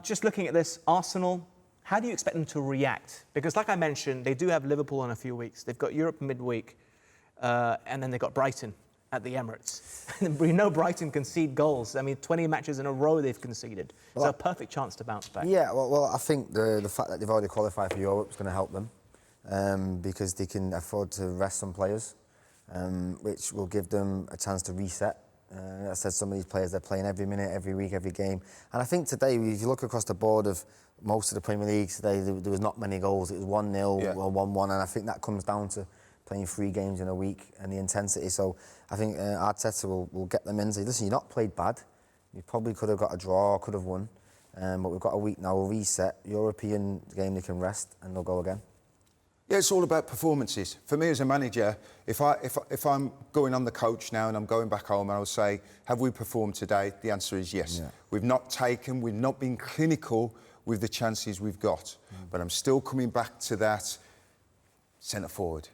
Just looking at this, Arsenal, how do you expect them to react? Because like I mentioned, they do have Liverpool in a few weeks. They've got Europe midweek, and then they've got Brighton at the Emirates. We know Brighton concede goals. I mean, 20 matches in a row they've conceded. Well, so a perfect chance to bounce back. Yeah, well I think the fact that they've already qualified for Europe is going to help them because they can afford to rest some players, which will give them a chance to reset. I said some of these players, they're playing every minute, every week, every game. And I think today, if you look across the board of most of the Premier Leagues today, there was not many goals. It was 1-0 or 1-1, and I think that comes down to playing 3 games in a week and the intensity. So I think Arteta will get them in and say, listen, you've not played bad. You probably could have got a draw, could have won. But we've got a week now, we'll reset. European game, they can rest and they'll go again. Yeah, it's all about performances. For me as a manager, if I'm going on the coach now and I'm going back home and I'll say, have we performed today? The answer is yes. Yeah. We've not been clinical with the chances we've got. But I'm still coming back to that centre forward.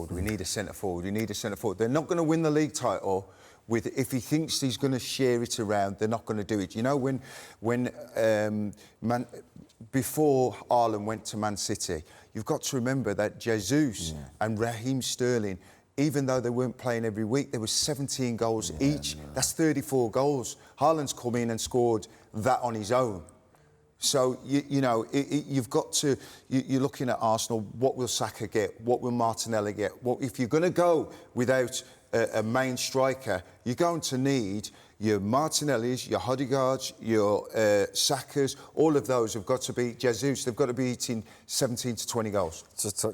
We need a centre forward. We need a centre forward. They're not going to win the league title if he thinks he's going to share it around. They're not going to do it. You know, before Haaland went to Man City, you've got to remember that Jesus and Raheem Sterling, even though they weren't playing every week, there were 17 goals each. That's 34 goals. Haaland's come in and scored that on his own. So, you've got to... You're looking at Arsenal, what will Saka get? What will Martinelli get? Well, if you're going to go without a main striker, you're going to need your Martinellis, your Odegaards, your Sakas. All of those have got to be... Jesus, they've got to be eating 17 to 20 goals.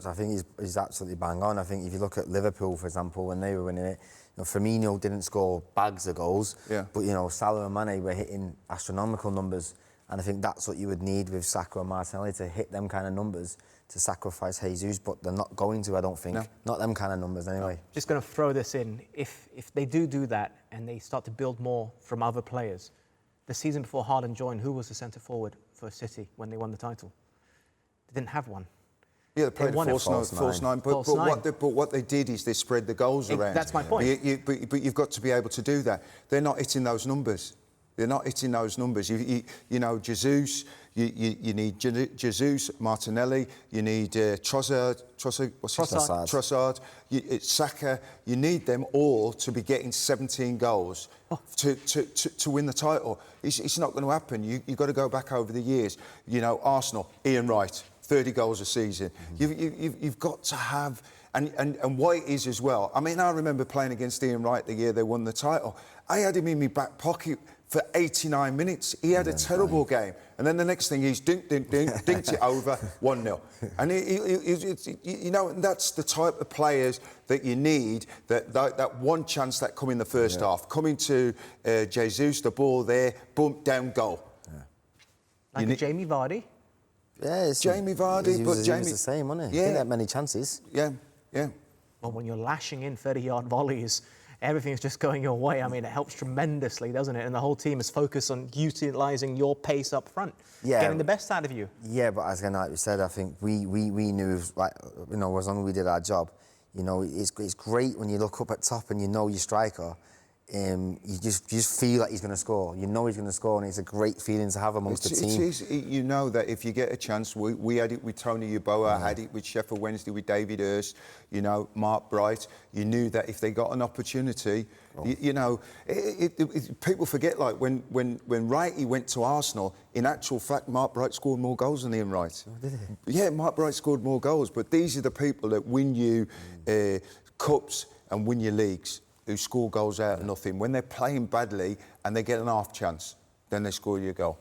I think he's absolutely bang on. I think if you look at Liverpool, for example, when they were winning it, Firmino didn't score bags of goals, but, Salah and Mane were hitting astronomical numbers. And I think that's what you would need with Saka and Martinelli, to hit them kind of numbers, to sacrifice Jesus, but they're not going to, I don't think. No. Not them kind of numbers, anyway. No. Just going to throw this in. If they do that and they start to build more from other players, the season before Haaland joined, who was the centre-forward for City when they won the title? They didn't have one. Yeah, they played a false nine. But what they did is they spread the goals around. That's my point. But you've got to be able to do that. They're not hitting those numbers. They're not hitting those numbers. Jesus, you need Jesus, Martinelli, you need Trossard, Saka. You need them all to be getting 17 goals to win the title. It's not going to happen. You've got to go back over the years. Arsenal, Ian Wright, 30 goals a season. You've got to have... And White is as well. I mean, I remember playing against Ian Wright the year they won the title. I had him in my back pocket for 89 minutes. He had a terrible game. And then the next thing, he's dinked it over 1-0. And that's the type of players that you need, that one chance that come in the first half. Coming to Jesus, the ball there, boom, down, goal. Yeah. Like Jamie Vardy? Yeah, Jamie Vardy, but Jamie... was the same, wasn't he? Yeah. He didn't have many chances. Yeah. Well, when you're lashing in 30-yard volleys, everything's just going your way. I mean, it helps tremendously, doesn't it? And the whole team is focused on utilising your pace up front, getting the best out of you. Yeah, but as like we said, I think we knew, as long as we did our job, it's great when you look up at top and you know your striker. You just feel like he's going to score. You know he's going to score, and it's a great feeling to have amongst the team. It is. You know that if you get a chance, we had it with Tony Yeboah, had it with Sheffield Wednesday, with David Hurst, Mark Bright. You knew that if they got an opportunity, people forget, like when Wrighty went to Arsenal, in actual fact, Mark Bright scored more goals than Ian Wright. Oh, did he? Yeah, Mark Bright scored more goals, but these are the people that win you cups and win your leagues, who score goals out of nothing. When they're playing badly and they get an half chance, then they score you a goal.